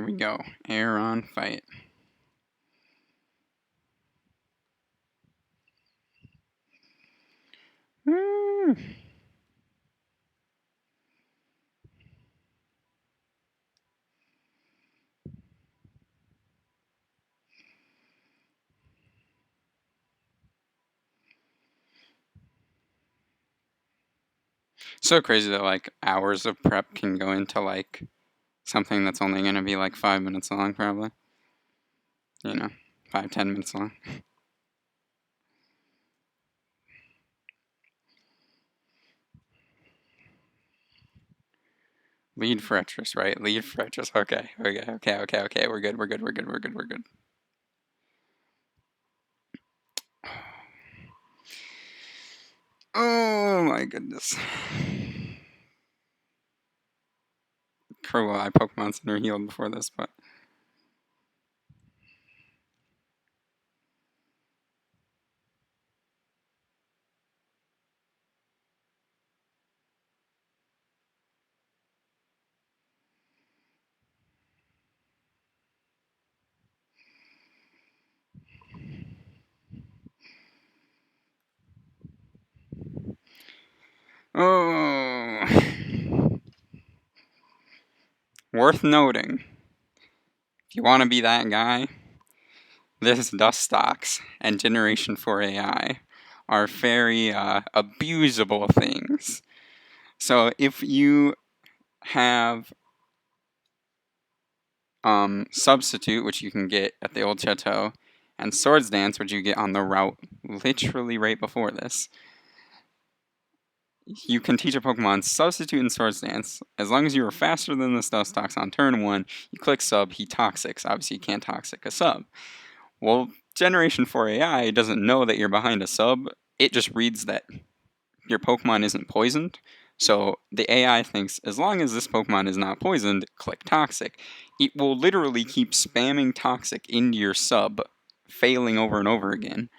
here we go. Aeron fight. So crazy that like hours of prep can go into like something that's only going to be like 5 minutes long, probably. 5-10 minutes long. Lead Fretris, right? Lead Fretris. Okay. We're good. Oh my goodness. Cool, I Pokemon Center healed before this, but... Oh... Worth noting, if you want to be that guy, this Dustox and Generation 4 AI are very abusable things. So if you have Substitute, which you can get at the Old Chateau, and Swords Dance, which you get on the route literally right before this, you can teach a Pokemon Substitute and Swords Dance. As long as you are faster than this Dustox on turn 1, you click Sub, he Toxics. Obviously, you can't Toxic a Sub. Well, Generation 4 AI doesn't know that you're behind a Sub. It just reads that your Pokemon isn't poisoned. So the AI thinks, as long as this Pokemon is not poisoned, click Toxic. It will literally keep spamming Toxic into your Sub, failing over and over again,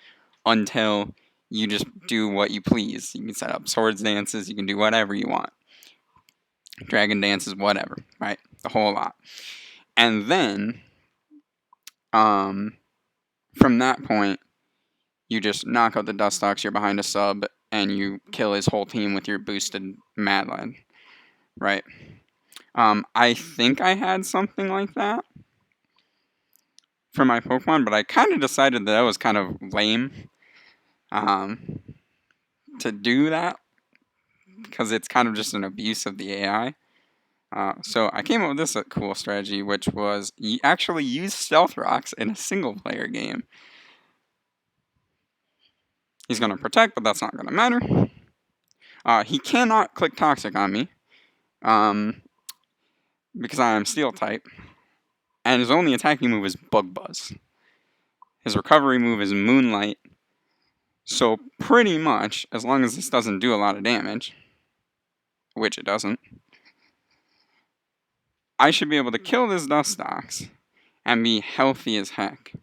until you just do what you please. You can set up Swords Dances, you can do whatever you want. Dragon Dances, whatever, right? The whole lot. And then, from that point, you just knock out the Dustox, you're behind a Sub, and you kill his whole team with your boosted Madlad, right? I think I had something like that for my Pokemon, but I kind of decided that was kind of lame to do that, because it's kind of just an abuse of the AI. So I came up with this cool strategy, which was actually use Stealth Rocks in a single-player game. He's going to protect, but that's not going to matter. He cannot click Toxic on me, because I am Steel type, and his only attacking move is Bug Buzz. His recovery move is Moonlight. So pretty much, as long as this doesn't do a lot of damage, which it doesn't, I should be able to kill this Dustox and be healthy as heck.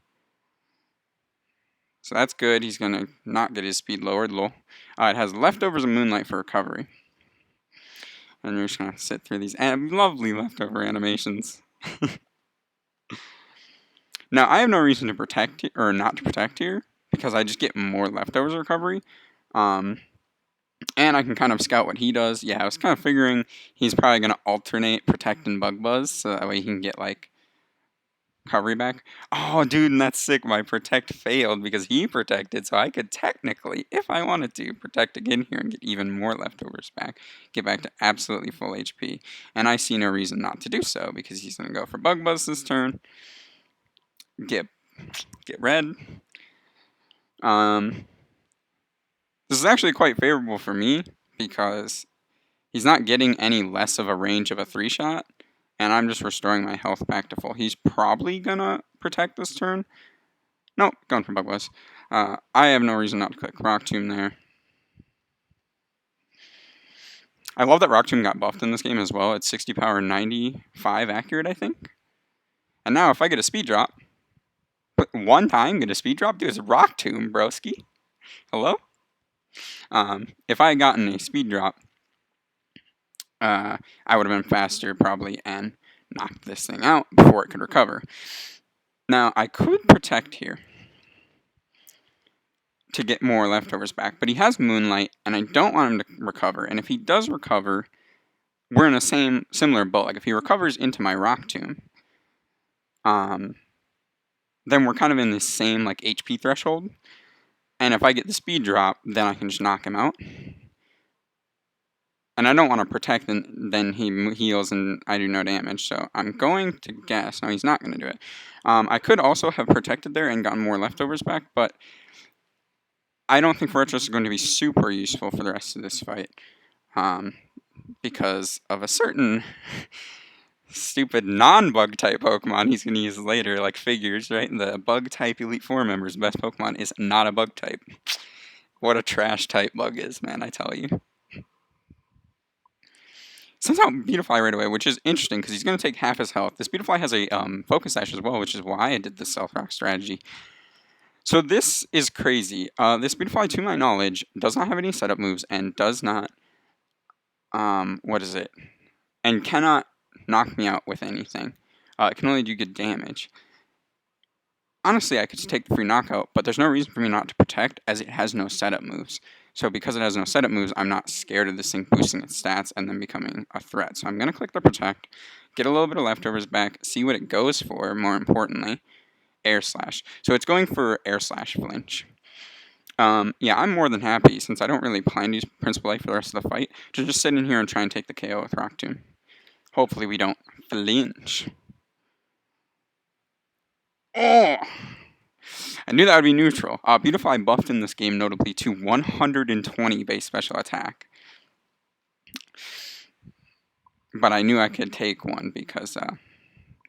So that's good. He's going to not get his speed lowered. Lol. It has Leftovers and Moonlight for recovery. And you're just going to sit through these lovely leftover animations. Now, I have no reason to protect, or not to protect here, because I just get more Leftovers recovery. And I can kind of scout what he does. Yeah, I was kind of figuring he's probably going to alternate Protect and Bug Buzz, so that way he can get, like, recovery back. Oh, dude, and that's sick. My Protect failed because he protected, so I could technically, if I wanted to, protect again here and get even more Leftovers back. Get back to absolutely full HP. And I see no reason not to do so, because he's going to go for Bug Buzz this turn. Get red. This is actually quite favorable for me, because he's not getting any less of a range of a 3-shot, and I'm just restoring my health back to full. He's probably gonna protect this turn. Nope, going for Bug Buzz. I have no reason not to click Rock Tomb there. I love that Rock Tomb got buffed in this game as well. It's 60 power, 95 accurate, I think. And now if I get a speed drop, one time get a speed drop, dude, it's Rock Tomb, broski. Hello? If I had gotten a speed drop, I would have been faster, probably, and knocked this thing out before it could recover. Now, I could protect here to get more leftovers back, but he has Moonlight, and I don't want him to recover. And if he does recover, we're in a similar boat. Like, if he recovers into my Rock Tomb, then we're kind of in the same, like, HP threshold. And if I get the speed drop, then I can just knock him out. And I don't want to protect, and then he heals and I do no damage. So I'm going to guess. No, he's not going to do it. I could also have protected there and gotten more leftovers back, but I don't think Fortress is going to be super useful for the rest of this fight. Because of a certain stupid non-bug type Pokemon he's going to use later, like Figures, right? The bug type Elite Four member's best Pokemon is not a bug type. What a trash type bug is, man, I tell you. Sends out Beautifly right away, which is interesting because he's going to take half his health. This Beautifly has a Focus Sash as well, which is why I did the Stealth Rock strategy. So this is crazy. This Beautifly, to my knowledge, does not have any setup moves and does not, what is it? And cannot knock me out with anything. It can only do good damage. Honestly, I could just take the free knockout, but there's no reason for me not to protect as it has no setup moves. So because it has no setup moves, I'm not scared of this thing boosting its stats and then becoming a threat. So I'm going to click the protect, get a little bit of leftovers back, see what it goes for, more importantly, Air Slash. So it's going for Air Slash Flinch. Yeah, I'm more than happy, since I don't really plan to use Principal Light for the rest of the fight, to just sit in here and try and take the KO with Rock Tomb. Hopefully we don't flinch. Oh! I knew that would be neutral. Beautifly buffed in this game notably to 120 base special attack. But I knew I could take one because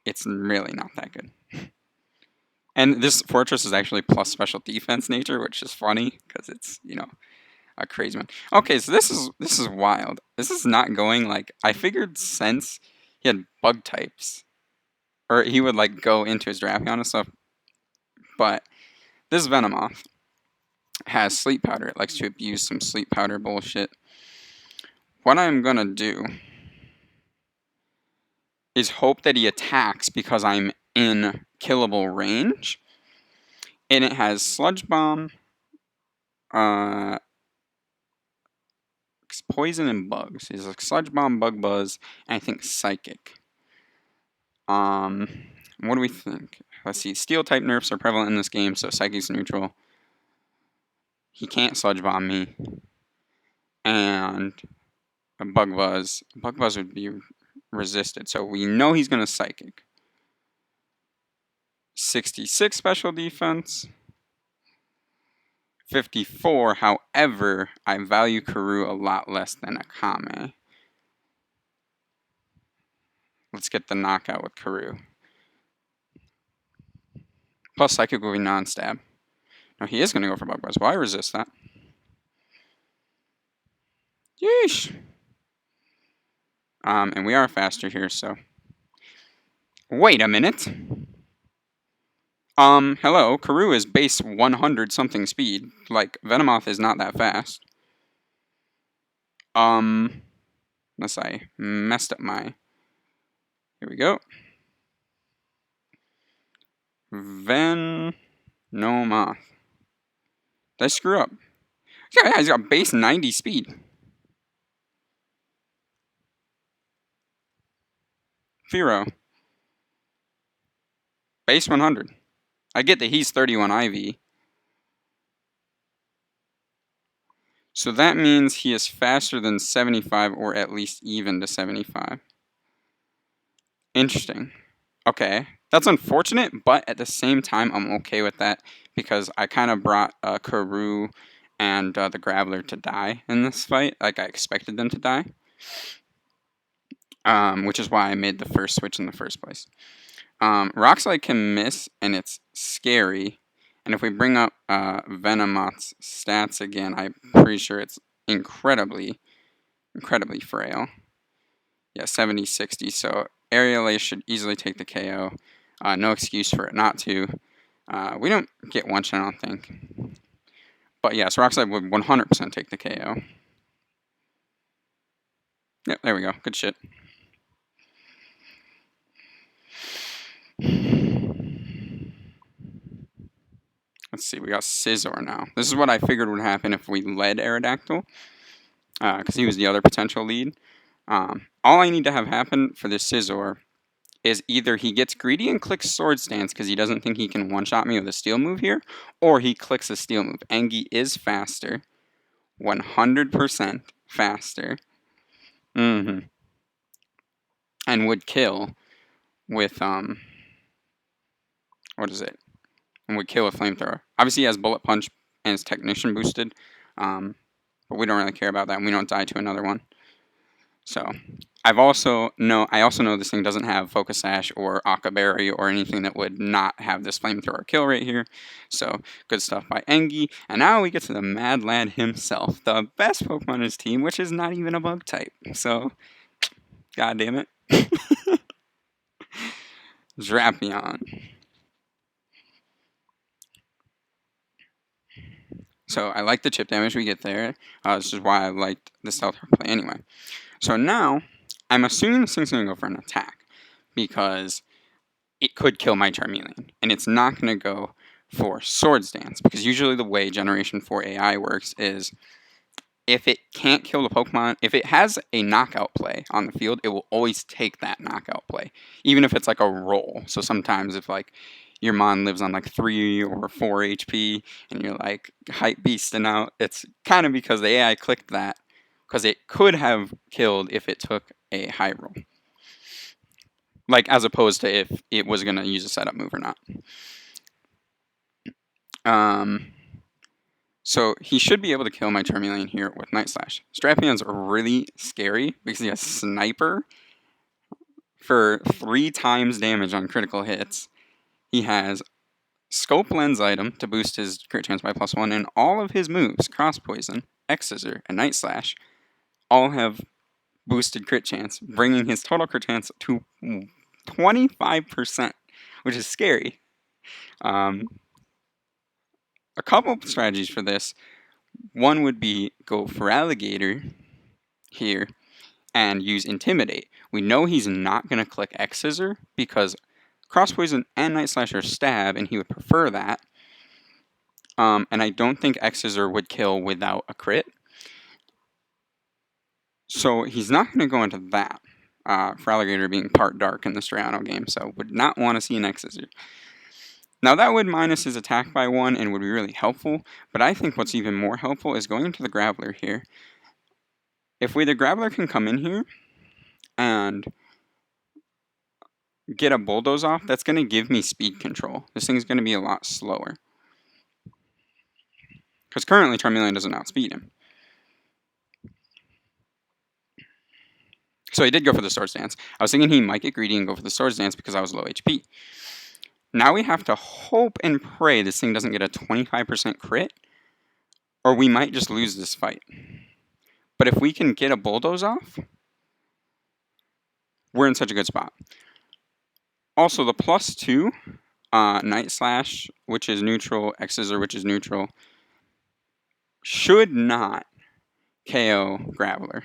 it's really not that good. And this Fortress is actually plus special defense nature, which is funny because it's, you know, a crazy one. Okay, so this is wild. This is not going like I figured since he had bug types, or he would like go into his Drapion and stuff. But this Venomoth has Sleep Powder. It likes to abuse some Sleep Powder bullshit. What I'm gonna do is hope that he attacks because I'm in killable range. And it has Sludge Bomb, Poison, and Bugs. It's like Sludge Bomb, Bug Buzz, and I think Psychic. What do we think? Let's see. Steel type nerfs are prevalent in this game, so Psychic's neutral. He can't Sludge Bomb me. And a Bug Buzz. Bug Buzz would be resisted, so we know he's going to Psychic. 66 special defense. 54, however, I value Karoo a lot less than Akame. Let's get the knockout with Karoo. Plus Psychic will be non-stab. No, he is going to go for Bug Buzz. Well, I resist that. Yeesh. And we are faster here, so... Wait a minute. Hello, Karoo is base 100 something speed. Like, Venomoth is not that fast. Unless I messed up my... Here we go. Venomoth. Did I screw up? Yeah, he's got base 90 speed. Firo. Base 100. I get that he's 31 IV. So that means he is faster than 75 or at least even to 75. Interesting. Okay. That's unfortunate, but at the same time, I'm okay with that because I kind of brought Karoo and the Graveler to die in this fight. Like, I expected them to die. Which is why I made the first switch in the first place. Rock Slide can miss, and it's scary. And if we bring up Venomoth's stats again, I'm pretty sure it's incredibly frail. Yeah, 70, 60. So Aerial Ace should easily take the KO. No excuse for it not to. We don't get one shot, I don't think. But yes, Rock Slide would 100% take the KO. Yep, there we go. Good shit. Let's see, we got Scizor now. This is what I figured would happen if we led Aerodactyl, because he was the other potential lead. All I need to have happen for this Scizor is either he gets greedy and clicks Swords Dance because he doesn't think he can one-shot me with a Steel move here, or he clicks a Steel move. Engie is faster. 100% faster. And would kill with, what is it? And would kill with Flamethrower. Obviously he has Bullet Punch and his Technician boosted, but we don't really care about that, and we don't die to another one. So, I also know this thing doesn't have Focus Sash or Akaberry or anything that would not have this Flamethrower kill right here. So, good stuff by Engie. And now we get to the Mad Lad himself, the best Pokemon in his team, which is not even a bug type. So, god damn it. Drapion. So, I like the chip damage we get there. This is why I liked the Stealth play anyway. So now, I'm assuming this thing's going to go for an attack, because it could kill my Charmeleon, and it's not going to go for Swords Dance, because usually the way Generation 4 AI works is, if it can't kill the Pokemon, if it has a knockout play on the field, it will always take that knockout play, even if it's like a roll. So sometimes if like your Mon lives on like 3 or 4 HP, and you're like hype beasting out, it's kind of because the AI clicked that, because it could have killed if it took a high roll. Like, as opposed to if it was going to use a setup move or not. So, he should be able to kill my Charmeleon here with Night Slash. Strapion's really scary because he has Sniper for 3 times damage on critical hits. He has Scope Lens item to boost his crit chance by +1, and all of his moves, Cross Poison, X-Scissor, and Night Slash, all have boosted crit chance, bringing his total crit chance to 25%, which is scary. A couple of strategies for this. One would be go for Alligator here and use Intimidate. We know he's not going to click X-Scissor because Cross Poison and Night Slash are stab, and he would prefer that. And I don't think X-Scissor would kill without a crit. So he's not going to go into that, for Alligator being part dark in the Strayano game, so would not want to see an X-Scissor. Now that would minus his attack by 1 and would be really helpful, but I think what's even more helpful is going into the Graveler here. If the Graveler can come in here and get a Bulldoze off, that's going to give me speed control. This thing's going to be a lot slower. Because currently Charmeleon doesn't outspeed him. So he did go for the Swords Dance. I was thinking he might get greedy and go for the Swords Dance because I was low HP. Now we have to hope and pray this thing doesn't get a 25% crit, or we might just lose this fight. But if we can get a Bulldoze off, we're in such a good spot. Also, the +2, Night Slash, which is neutral, X-Scissor, which is neutral, should not KO Graveler.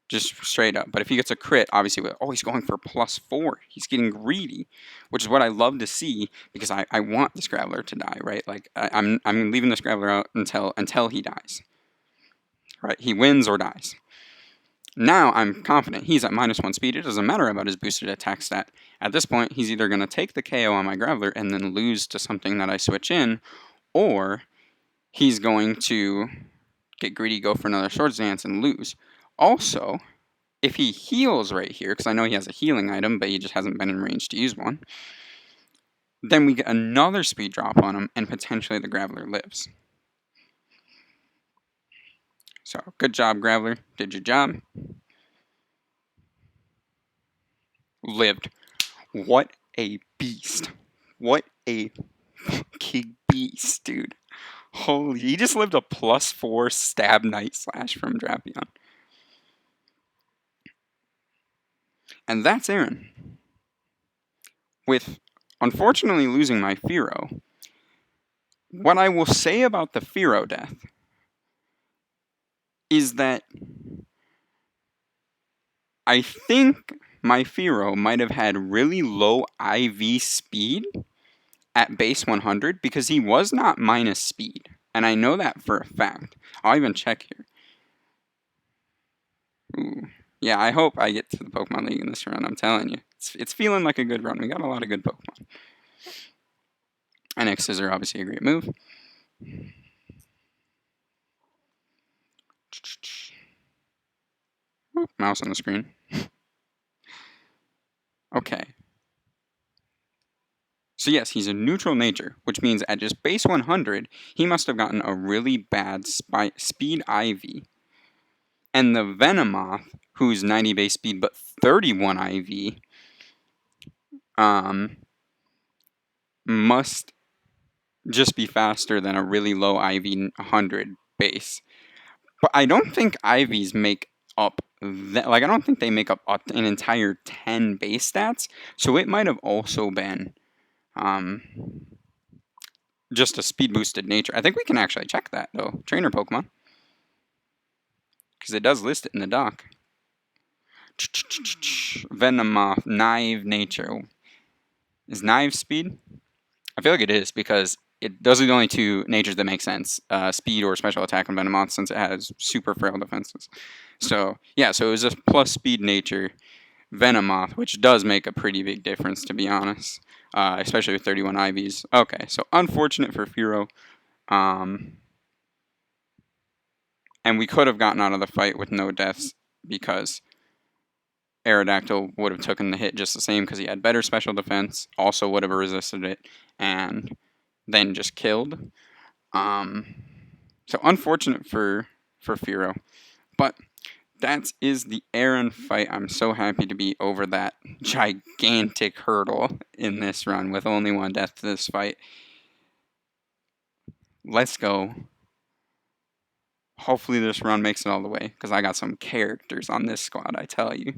Just straight up. But if he gets a crit, obviously, he's going for +4. He's getting greedy, which is what I love to see, because I want this Graveler to die, right? Like, I'm leaving this Graveler out until he dies. Right? He wins or dies. Now I'm confident he's at -1 speed. It doesn't matter about his boosted attack stat. At this point, he's either going to take the KO on my Graveler and then lose to something that I switch in, or he's going to get greedy, go for another Swords Dance, and lose. Also, if he heals right here, because I know he has a healing item, but he just hasn't been in range to use one, then we get another speed drop on him, and potentially the Graveler lives. So, good job, Graveler. Did your job. Lived. What a beast. What a fucking beast, dude. Holy, he just lived a +4 stab Night Slash from Drapion. And that's Aaron. With, unfortunately, losing my Fearow, what I will say about the Fearow death is that I think my Firo might have had really low IV speed at base 100 because he was not minus speed. And I know that for a fact. I'll even check here. Ooh. Yeah, I hope I get to the Pokemon League in this run, I'm telling you. It's feeling like a good run. We got a lot of good Pokemon. And X's are obviously a great move. Oh, mouse on the screen. Okay. So yes, he's a neutral nature, which means at just base 100, he must have gotten a really bad speed IV. And the Venomoth, who's 90 base speed but 31 IV, must just be faster than a really low IV 100 base. But I don't think IVs make up that. Like, I don't think they make up an entire 10 base stats. So it might have also been just a speed boosted nature. I think we can actually check that, though. Trainer Pokemon. Because it does list it in the doc. Venomoth, Knive nature. Is Knive speed? I feel like it is, because those are the only two natures that make sense. Speed or special attack on Venomoth, since it has super frail defenses. So, yeah, so it was a plus speed nature Venomoth, which does make a pretty big difference, to be honest. Especially with 31 IVs. Okay, so unfortunate for Firo. And we could have gotten out of the fight with no deaths, because Aerodactyl would have taken the hit just the same because he had better special defense, also would have resisted it, and then just killed. So unfortunate for Firo. But that is the Aaron fight. I'm so happy to be over that gigantic hurdle in this run with only one death to this fight. Let's go. Hopefully this run makes it all the way, because I got some characters on this squad, I tell you.